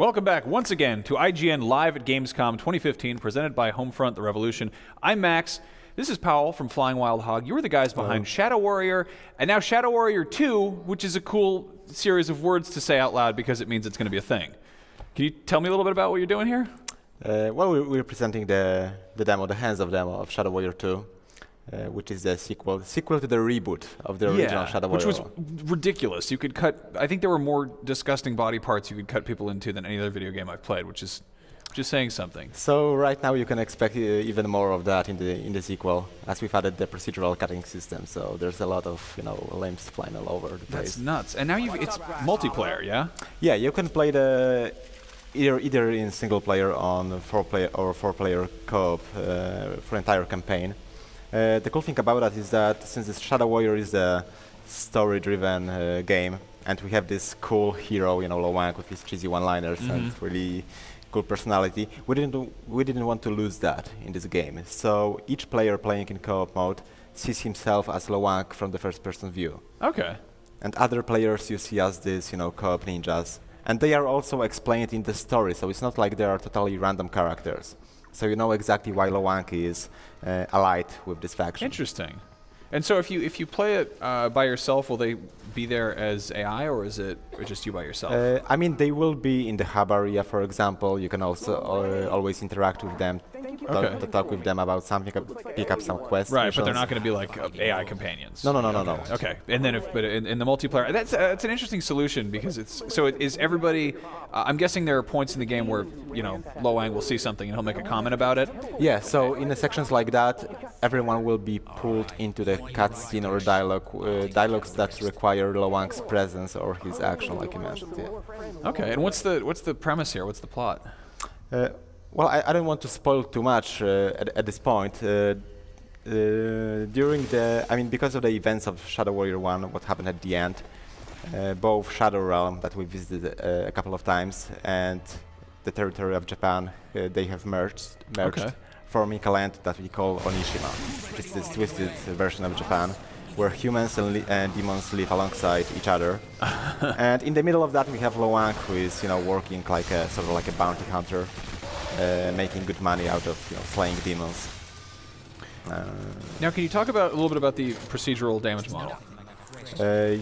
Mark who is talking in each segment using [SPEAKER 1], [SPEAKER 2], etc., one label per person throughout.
[SPEAKER 1] Welcome back once again to IGN Live at Gamescom 2015, presented by Homefront: The Revolution. I'm Max. This is Powell from Flying Wild Hog. You were the guys behind Shadow Warrior, and now Shadow Warrior 2, which is a cool series of words to say out loud because it means it's going to be a thing. Can you tell me a little bit about what you're doing here?
[SPEAKER 2] Well, we're presenting the demo, the hands-off demo of Shadow Warrior 2, which is the sequel to the reboot of the original Shadow Warrior.
[SPEAKER 1] Which was ridiculous. You could cut, I think there were more disgusting body parts you could cut people into than any other video game I've played, which is just saying something.
[SPEAKER 2] So right now you can expect even more of that in the sequel, as we've added the procedural cutting system. So there's a lot of limbs flying all over the place.
[SPEAKER 1] That's nuts. And now it's multiplayer, yeah?
[SPEAKER 2] Yeah, you can play either in single player on four-player co-op for entire campaign. The cool thing about that is that since this Shadow Warrior is a story-driven game, and we have this cool hero, Lo Wang, with his cheesy one-liners and really cool personality, we didn't want to lose that in this game. So each player playing in co-op mode sees himself as Lo Wang from the first-person view.
[SPEAKER 1] Okay.
[SPEAKER 2] And other players you see as this, co-op ninjas. And they are also explained in the story, so it's not like they are totally random characters. So you know exactly why Lo Wang is allied with this faction.
[SPEAKER 1] Interesting. And so if you play it by yourself, will they be there as AI, or is it just you by yourself?
[SPEAKER 2] I mean, they will be in the hub area, for example. You can also always interact with them, to talk with them about something, pick up some quests.
[SPEAKER 1] Right,
[SPEAKER 2] missions.
[SPEAKER 1] but they're not going to be like AI companions.
[SPEAKER 2] No.
[SPEAKER 1] Okay, and then but in the multiplayer, that's an interesting solution because is everybody? I'm guessing there are points in the game where Lo Wang will see something and he'll make a comment about it.
[SPEAKER 2] Yeah, so in the sections like that, everyone will be pulled into the cutscene or dialogues that require Lo Wang's presence or his action, like you mentioned. Yeah.
[SPEAKER 1] Okay, and what's the premise here? What's the plot?
[SPEAKER 2] Well, I don't want to spoil too much at this point. Because of the events of Shadow Warrior 1, what happened at the end, both Shadow Realm that we visited a couple of times and the territory of Japan, they have merged, forming a land that we call Onishima, which is this twisted version of Japan, where humans and demons live alongside each other. And in the middle of that, we have Lo Wang, who is working like a sort of like a bounty hunter, making good money out of slaying demons.
[SPEAKER 1] Now, can you talk a little bit about the procedural damage model?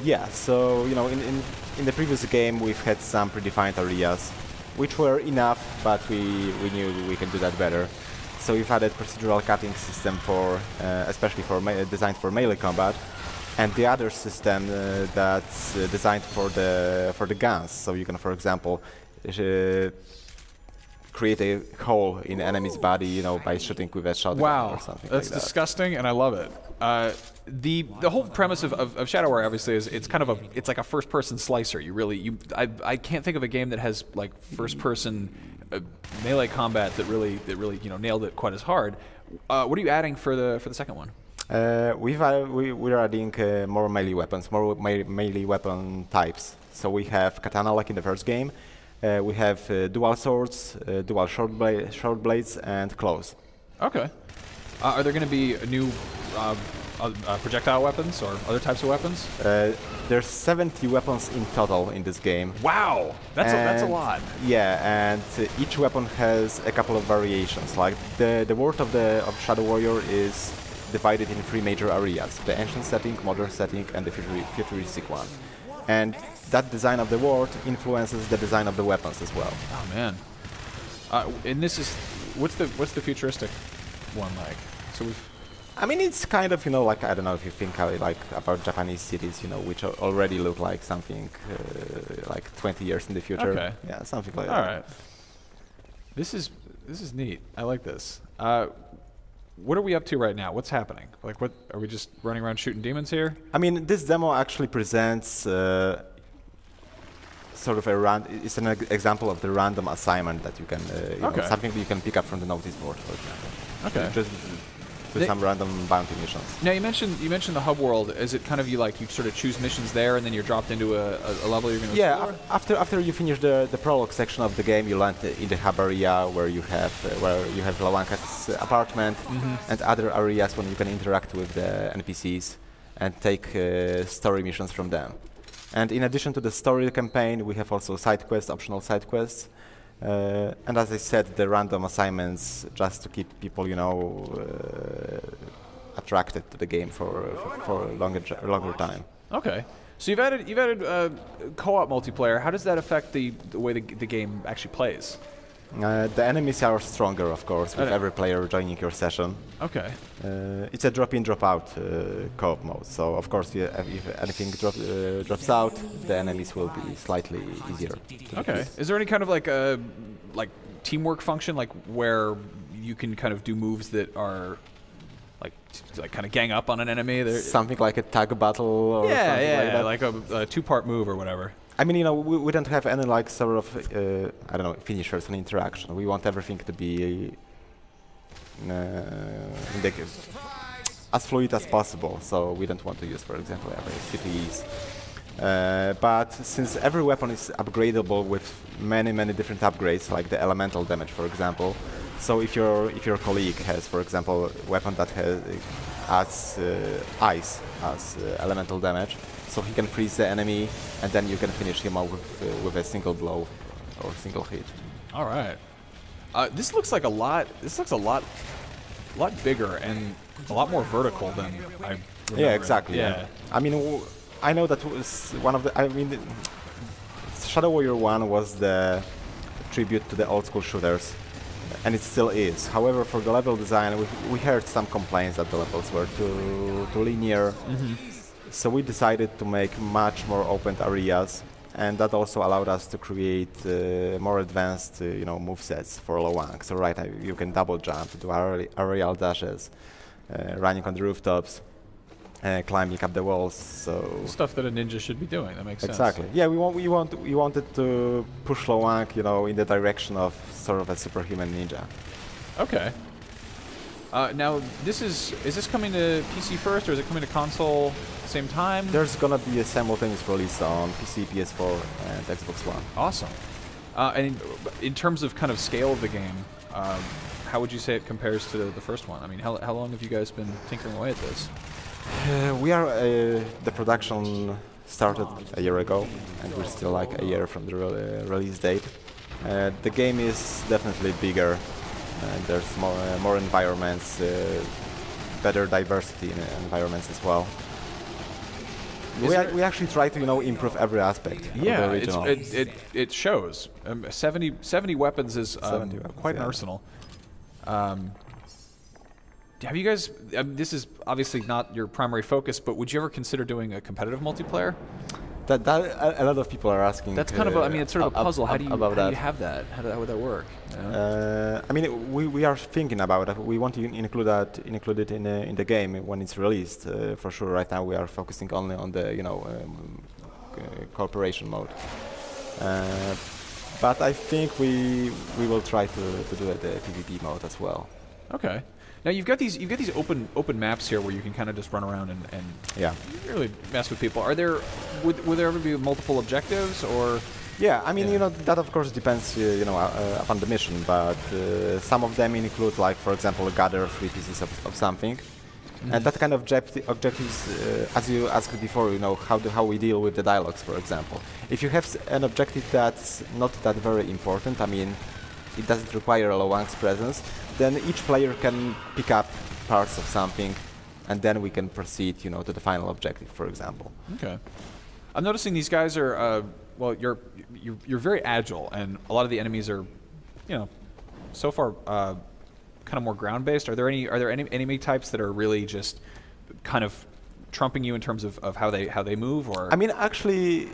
[SPEAKER 2] Yeah. So in the previous game, we've had some predefined areas, which were enough, but we knew we can do that better. So we've added procedural cutting system especially designed for melee combat, and the other system that's designed for the guns. So you can, for example, create a hole in enemy's body, by shooting with a shotgun or something.
[SPEAKER 1] That's disgusting, and I love it. The whole premise of Shadow Warrior obviously is it's like a first-person slicer. I can't think of a game that has like first-person melee combat that really nailed it quite as hard. What are you adding for the second one?
[SPEAKER 2] We're adding more melee weapons, more melee weapon types. So we have katana like in the first game. We have dual swords, dual short blades, and claws.
[SPEAKER 1] Okay. Are there going to be new projectile weapons or other types of weapons?
[SPEAKER 2] There's 70 weapons in total in this game.
[SPEAKER 1] Wow, that's a lot.
[SPEAKER 2] Yeah, and each weapon has a couple of variations. Like the world of Shadow Warrior is divided in 3 major areas: the ancient setting, modern setting, and the futuristic one. And that design of the world influences the design of the weapons as well.
[SPEAKER 1] Oh man! And this is what's the futuristic one like? So
[SPEAKER 2] it's kind of like, I don't know if you think like about Japanese cities, which already look like something like 20 years in the future.
[SPEAKER 1] Okay.
[SPEAKER 2] Yeah, something like that.
[SPEAKER 1] All right. This is neat. I like this. What are we up to right now? What's happening? Like, what are we just running around shooting demons here?
[SPEAKER 2] This demo actually presents sort of it's an example of the random assignment that you can, something that you can pick up from the notice board, for example.
[SPEAKER 1] Okay.
[SPEAKER 2] Just do some random bounty missions.
[SPEAKER 1] Now you mentioned the hub world. Is it kind of you sort of choose missions there and then you're dropped into a level you're going to explore?
[SPEAKER 2] Yeah. After you finish the prologue section of the game, you land in the hub area where you have Lo Wang's apartment and other areas when you can interact with the NPCs and take story missions from them. And in addition to the story campaign, we have also side quests, optional side quests. And as I said, the random assignments just to keep people, attracted to the game for a longer time.
[SPEAKER 1] Okay. So you've added co-op multiplayer. How does that affect the way the game actually plays?
[SPEAKER 2] The enemies are stronger, of course, with every player joining your session.
[SPEAKER 1] Okay.
[SPEAKER 2] It's a drop-in, drop-out co-op mode. So, of course, if anything drops out, the enemies will be slightly easier.
[SPEAKER 1] Okay. Is there any kind of like teamwork function, like where you can kind of do moves that are like kind of gang up on an enemy?
[SPEAKER 2] Something like a tag battle or something like that?
[SPEAKER 1] Like a two-part move or whatever.
[SPEAKER 2] I mean, we don't have any like sort of, I don't know, finishers and interaction. We want everything to be as fluid as possible. So we don't want to use, for example, every QTEs. But since every weapon is upgradable with many different upgrades, like the elemental damage, for example. So if your colleague has, for example, a weapon that adds ice as elemental damage, so he can freeze the enemy, and then you can finish him off with a single blow or single hit.
[SPEAKER 1] All right. This looks like a lot. This looks a lot bigger and a lot more vertical than I remember.
[SPEAKER 2] Yeah, exactly.
[SPEAKER 1] Yeah.
[SPEAKER 2] I mean, I know that was one of the. I mean, Shadow Warrior 1 was the tribute to the old school shooters, and it still is. However, for the level design, we heard some complaints that the levels were too linear. Mm-hmm. So we decided to make much more open areas, and that also allowed us to create more advanced, movesets for low rank. So right now you can double jump, do aerial dashes, running on the rooftops, climbing up the walls. So
[SPEAKER 1] stuff that a ninja should be doing. That makes sense.
[SPEAKER 2] Exactly. Yeah, we wanted to push low rank, in the direction of sort of a superhuman ninja.
[SPEAKER 1] Okay. Now, is this coming to PC first, or is it coming to console at the same time?
[SPEAKER 2] There's gonna be a simultaneous release on PC, PS4, and Xbox One.
[SPEAKER 1] Awesome. And in terms of kind of scale of the game, how would you say it compares to the first one? I mean, how long have you guys been tinkering away at this?
[SPEAKER 2] The production started a year ago, and we're still like a year from the release date. The game is definitely bigger. There's more environments, better diversity in environments as well. We actually try to improve every aspect.
[SPEAKER 1] Yeah,
[SPEAKER 2] of the original.
[SPEAKER 1] it shows. 70 weapons is quite an arsenal. Have you guys? This is obviously not your primary focus, but would you ever consider doing a competitive multiplayer?
[SPEAKER 2] That a lot of people are asking.
[SPEAKER 1] That's kind of it's sort of a puzzle. How do you have that? How would that work?
[SPEAKER 2] I mean, we are thinking about it. We want to include it in the game when it's released. For sure, right now we are focusing only on the cooperation mode. But I think we will try to do the PvP mode as well.
[SPEAKER 1] Okay. Now you've got these open maps here where you can kind of just run around and
[SPEAKER 2] yeah,
[SPEAKER 1] really mess with people. Would there ever be multiple objectives or?
[SPEAKER 2] Yeah, I mean that of course depends upon the mission, but some of them include, like, for example, gather 3 pieces of something, and that kind of objectives, as you asked before, how we deal with the dialogues, for example. If you have an objective that's not that very important, I mean, it doesn't require a low rank's presence, then each player can pick up parts of something, and then we can proceed, to the final objective, for example.
[SPEAKER 1] Okay. I'm noticing these guys are, well, you're very agile, and a lot of the enemies are, so far kind of more ground-based. Are there any enemy types that are really just kind of trumping you in terms of how they move? Or I
[SPEAKER 2] mean, actually,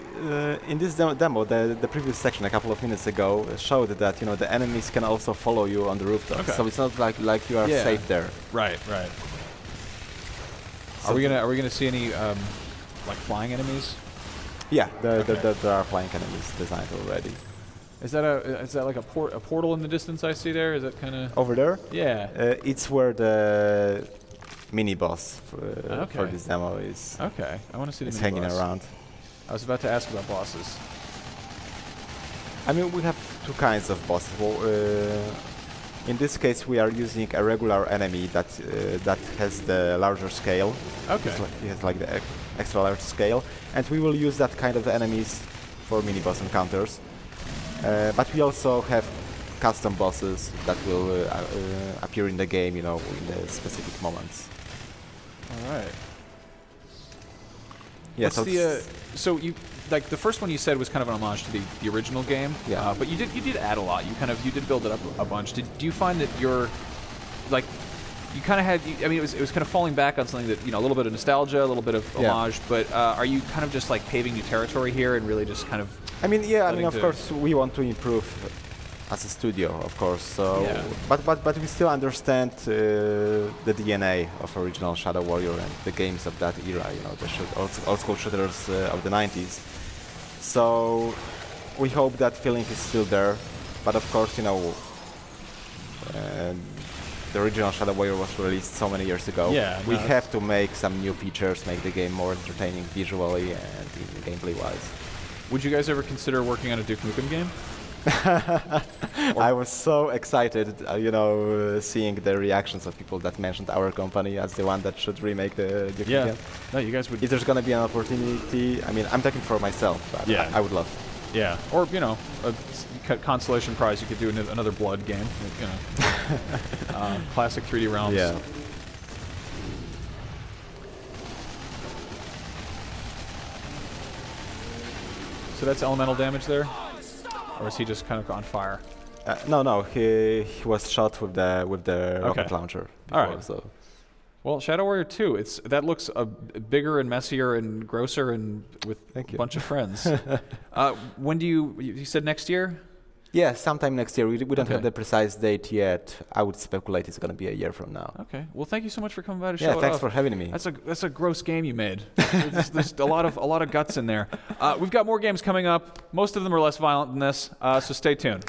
[SPEAKER 2] in this demo, the previous section a couple of minutes ago showed that the enemies can also follow you on the rooftop. Okay. So it's not like you are safe there.
[SPEAKER 1] Right. So are we gonna see any like flying enemies?
[SPEAKER 2] Yeah, there are flying enemies designed already.
[SPEAKER 1] Is that like a portal in the distance I see there? Is that kind of
[SPEAKER 2] over there?
[SPEAKER 1] Yeah.
[SPEAKER 2] It's where the mini boss for this demo is.
[SPEAKER 1] Okay, I want to see the mini
[SPEAKER 2] hanging
[SPEAKER 1] boss.
[SPEAKER 2] around.
[SPEAKER 1] I was about to ask about bosses.
[SPEAKER 2] I mean, we have 2 kinds of bosses. Well, in this case, we are using a regular enemy that has the larger scale.
[SPEAKER 1] Okay.
[SPEAKER 2] He has like the extra large scale, and we will use that kind of enemies for mini boss encounters. But we also have custom bosses that will appear in the game, in the specific moments.
[SPEAKER 1] All right.
[SPEAKER 2] Yeah.
[SPEAKER 1] So you like the first one you said was kind of an homage to the original game.
[SPEAKER 2] Yeah.
[SPEAKER 1] But you did add a lot. You did build it up a bunch. Do you find that you're like you kind of had? I mean, it was kind of falling back on something that a little bit of nostalgia, a little bit of homage. But are you kind of just like paving new territory here and really just kind of?
[SPEAKER 2] I mean, yeah. I mean, of course, we want to improve as a studio, of course. So,
[SPEAKER 1] yeah.
[SPEAKER 2] but we still understand the DNA of original Shadow Warrior and the games of that era. The old school shooters of the 90s. So we hope that feeling is still there. But of course, the original Shadow Warrior was released so many years ago.
[SPEAKER 1] Yeah,
[SPEAKER 2] we have to make some new features, make the game more entertaining visually and gameplay-wise.
[SPEAKER 1] Would you guys ever consider working on a Duke Nukem game?
[SPEAKER 2] I was so excited, seeing the reactions of people that mentioned our company as the one that should remake the Duke Nukem game.
[SPEAKER 1] No, you guys would.
[SPEAKER 2] If there's gonna be an opportunity, I mean, I'm talking for myself, but I would love to.
[SPEAKER 1] Yeah, or a consolation prize. You could do another Blood game. Classic 3D Realms.
[SPEAKER 2] Yeah.
[SPEAKER 1] So that's elemental damage there, or is he just kind of on fire?
[SPEAKER 2] No, he was shot with the rocket launcher before.
[SPEAKER 1] All right.
[SPEAKER 2] So.
[SPEAKER 1] Well, Shadow Warrior 2, that looks bigger and messier and grosser and with a bunch of friends. When do you said next year?
[SPEAKER 2] Yeah, sometime next year. We don't have the precise date yet. I would speculate it's going to be a year from now.
[SPEAKER 1] Okay. Well, thank you so much for coming by to show it off.
[SPEAKER 2] Yeah, thanks for having me.
[SPEAKER 1] That's a gross game you made. there's a lot of guts in there. We've got more games coming up. Most of them are less violent than this, so stay tuned.